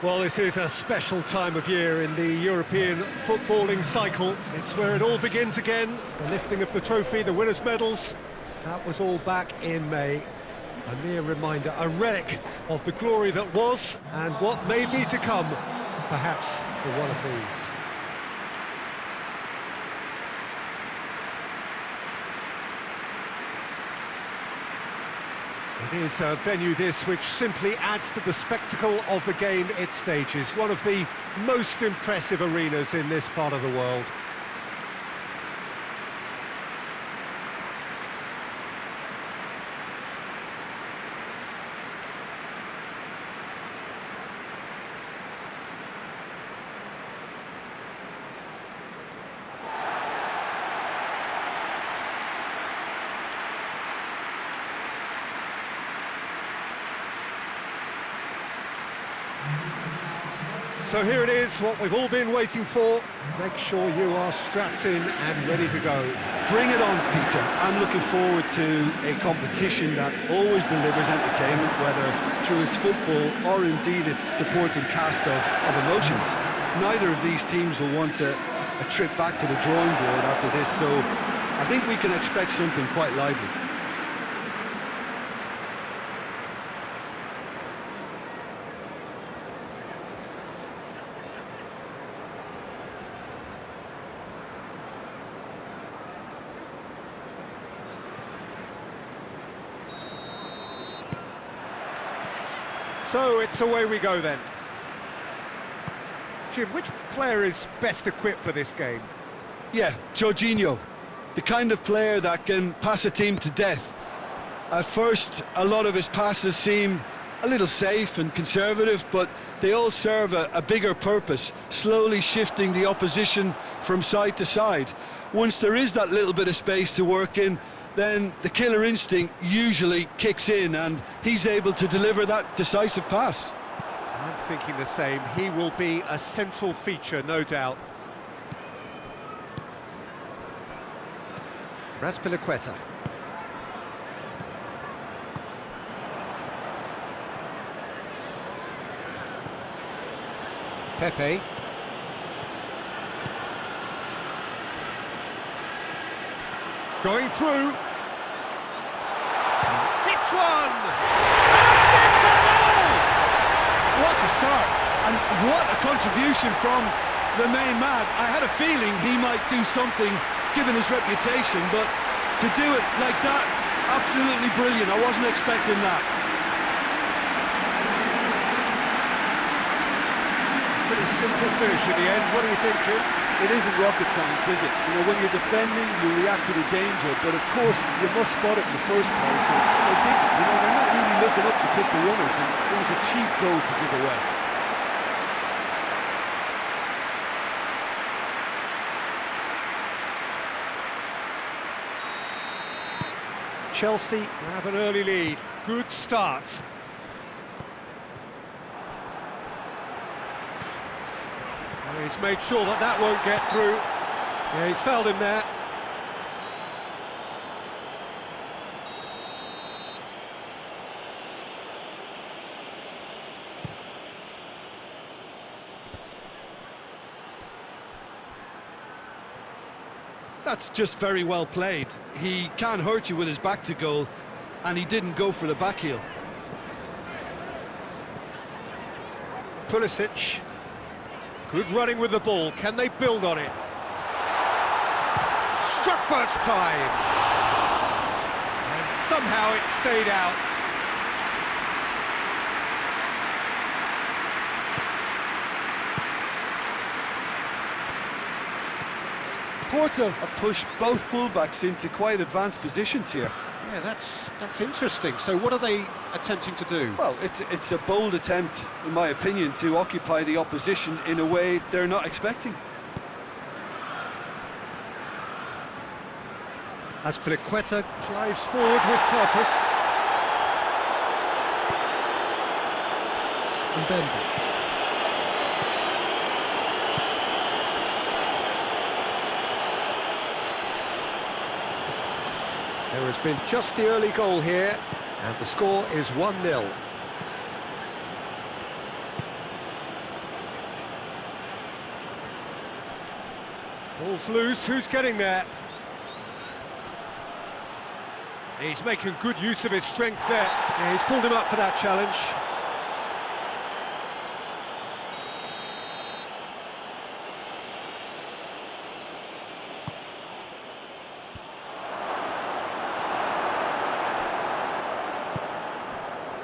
Well, this is a special time of year in the European footballing cycle. It's where it all begins again. The lifting of the trophy, the winners' medals. That was all back in May. A mere reminder, a relic of the glory that was and what may be to come, perhaps for one of these. It is a venue this which simply adds to the spectacle of the game it stages. One of the most impressive arenas in this part of the world. So here it is, what we've all been waiting for. Make sure you are strapped in and ready to go. Bring it on, Peter. I'm looking forward to a competition that always delivers entertainment, whether through its football or indeed its supporting cast of emotions. Neither of these teams will want a trip back to the drawing board after this, so I think we can expect something quite lively. So it's away we go then. Jim, which player is best equipped for this game? Yeah, Jorginho, the kind of player that can pass a team to death. At first, a lot of his passes seem a little safe and conservative, but they all serve a bigger purpose, slowly shifting the opposition from side to side. Once there is that little bit of space to work in, then the killer instinct usually kicks in and he's able to deliver that decisive pass. I'm thinking the same. He will be a central feature, no doubt. Raspilicueta. Pepe. Going through. Hits one! And it's a goal! What a start, and what a contribution from the main man. I had a feeling he might do something, given his reputation, but to do it like that, absolutely brilliant. I wasn't expecting that. Pretty simple finish in the end. What do you think, Jim? It isn't rocket science, is it? You know, when you're defending, you react to the danger, but of course, you must spot it in the first place, and they didn't. You know, they're not really looking up to pick the runners, and it was a cheap goal to give away. Chelsea have an early lead. Good start. He's made sure that that won't get through. Yeah, he's fouled him there. That's just very well played. He can't hurt you with his back to goal, and he didn't go for the back heel. Pulisic. Good running with the ball. Can they build on it? Struck first time. And somehow it stayed out. Porto have pushed both fullbacks into quite advanced positions here. Yeah, that's interesting. So what are they attempting to do? Well, it's a bold attempt, in my opinion, to occupy the opposition in a way they're not expecting. Raspilicueta drives forward with purpose. Mbembe. There has been just the early goal here, and the score is 1-0. Ball's loose, who's getting there? He's making good use of his strength there. Yeah, he's pulled him up for that challenge.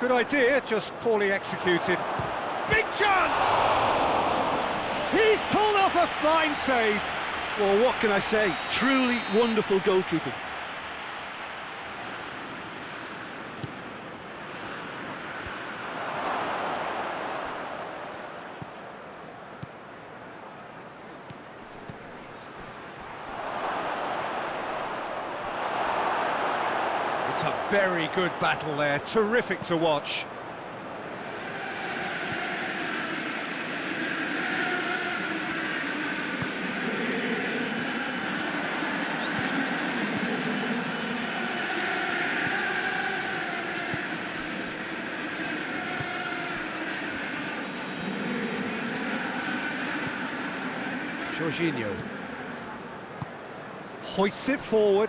Good idea, just poorly executed. Big chance! He's pulled off a fine save. Well, what can I say? Truly wonderful goalkeeping. It's a very good battle there, terrific to watch. Jorginho hoists it forward.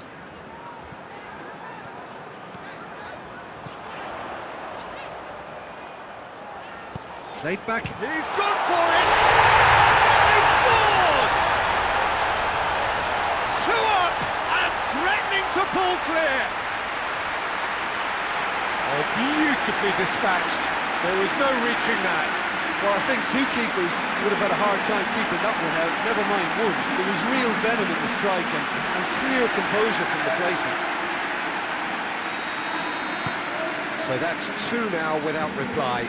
Played back. He's gone for it! They've scored! 2 up and threatening to pull clear. Oh, beautifully dispatched. There was no reaching that. Well, I think 2 keepers would have had a hard time keeping that one out, never mind 1. There was real venom in the strike and clear composure from the placement. So that's 2 now without reply.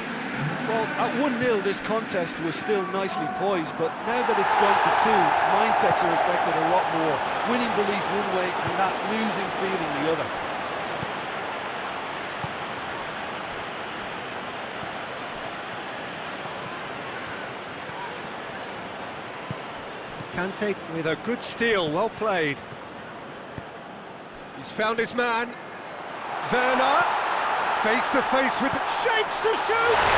Well, at 1-0 this contest was still nicely poised, but now that it's gone to 2, mindsets are affected a lot more. Winning belief one way and that losing feeling the other. Kante with a good steal, well played. He's found his man. Werner, face to face with the shapes to shoot!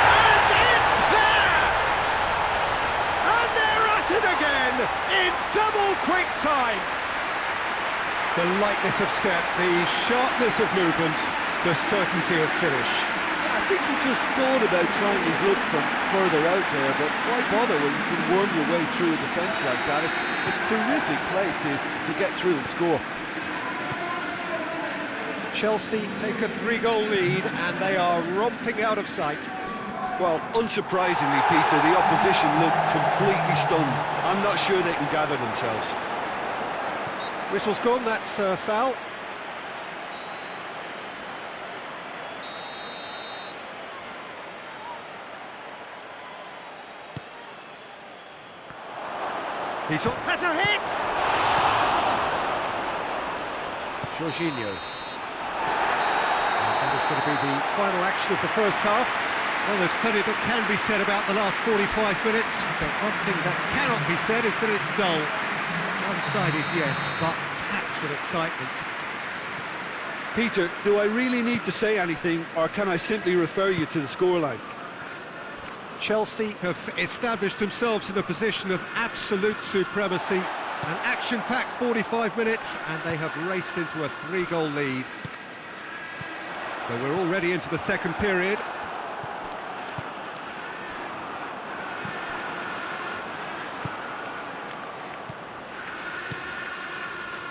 And it's there! And they're at it again in double quick time. The lightness of step, the sharpness of movement, the certainty of finish. I think he just thought about trying his luck from further out there, but why bother when you can worm your way through a defence like that? It's terrific play to get through and score. Chelsea take a 3-goal lead and they are romping out of sight. Well, unsurprisingly, Peter, the opposition look completely stunned. I'm not sure they can gather themselves. Whistle's gone, that's a foul. Has a hit! Jorginho. And that is going to be the final action of the first half. Well, there's plenty that can be said about the last 45 minutes, but one thing that cannot be said is that it's dull. One-sided, yes, but packed with excitement. Peter, do I really need to say anything, or can I simply refer you to the scoreline? Chelsea have established themselves in a position of absolute supremacy. An action-packed 45 minutes, and they have raced into a 3-goal lead. So we're already into the second period.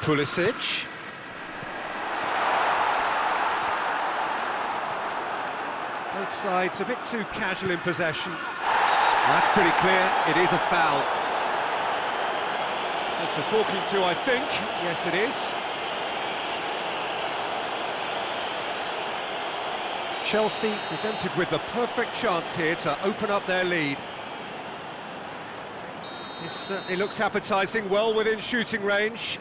Pulisic. Both sides a bit too casual in possession. That's pretty clear, it is a foul. Just the talking to, I think. Yes, it is. Chelsea presented with the perfect chance here to open up their lead. This certainly looks appetising, well within shooting range.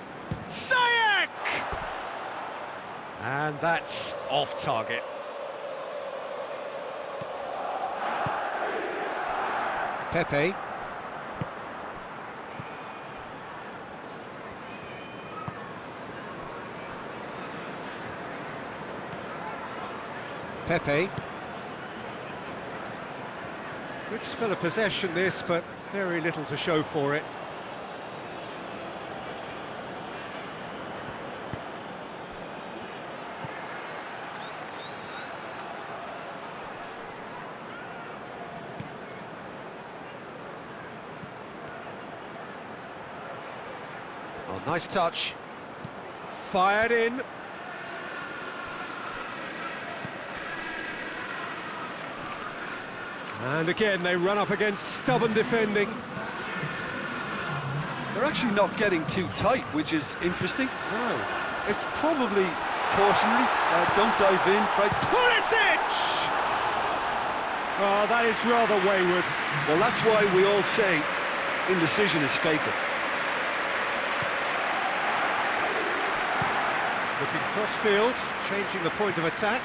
Ziyech! And that's off target. Pepe. Pepe. Good spell of possession this, but very little to show for it. Nice touch. Fired in. And again, they run up against stubborn defending. They're actually not getting too tight, which is interesting. No. It's probably cautionary. Don't dive in, try to... Pulisic! Oh, that is rather wayward. Well, that's why we all say indecision is fatal. Looking cross-field, changing the point of attack.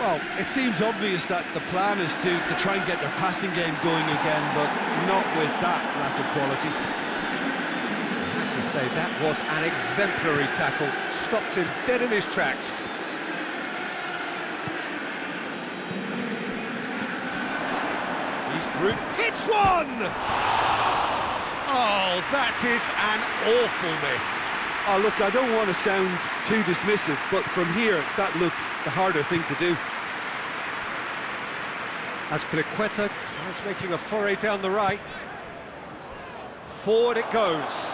Well, it seems obvious that the plan is to try and get their passing game going again, but not with that lack of quality. I have to say, that was an exemplary tackle. Stopped him dead in his tracks. He's through. Hits one! Oh, that is an awful miss. Oh, look, I don't want to sound too dismissive, but from here, that looked the harder thing to do. As Pliqueta tries making a foray down the right. Forward it goes.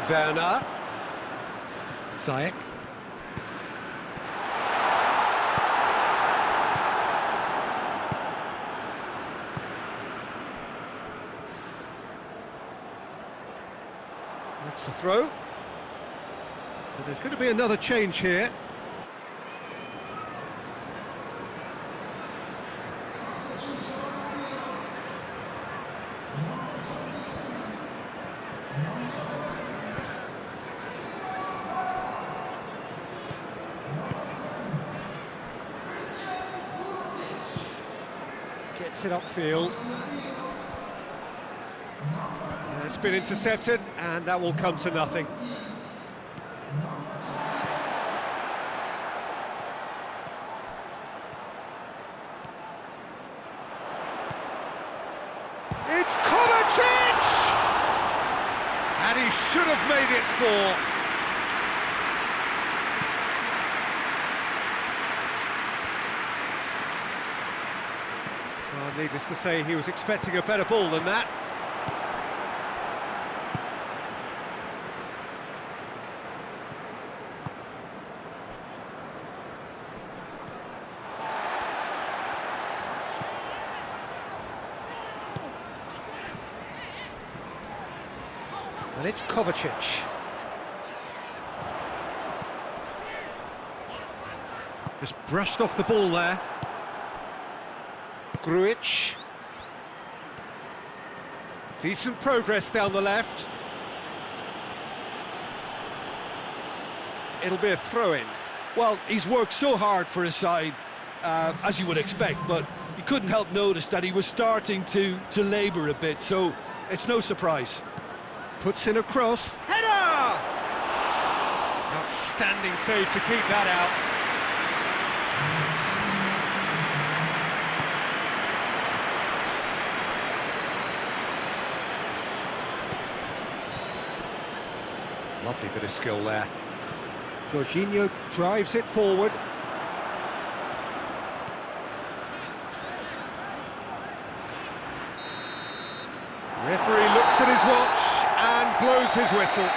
Werner. Ziyech. That's the throw. But there's going to be another change here. Gets it upfield. It's been intercepted, and that will come to nothing. It's Kovacic! And he should have made it 4. Well, needless to say, he was expecting a better ball than that. And it's Kovacic. Just brushed off the ball there. Grujic. Decent progress down the left. It'll be a throw-in. Well, he's worked so hard for his side, as you would expect, but you couldn't help notice that he was starting to labour a bit, so it's no surprise. Puts in a cross. Header! Outstanding save to keep that out. Lovely bit of skill there. Jorginho drives it forward. Referee looks at his watch and blows his whistle.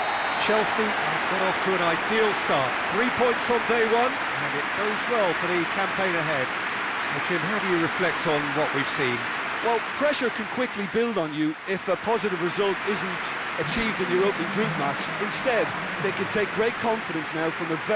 Chelsea have got off to an ideal start. 3 points on day one, and it goes well for the campaign ahead. So, Jim, how do you reflect on what we've seen? Well, pressure can quickly build on you if a positive result isn't achieved in your opening group match. Instead, they can take great confidence now from a very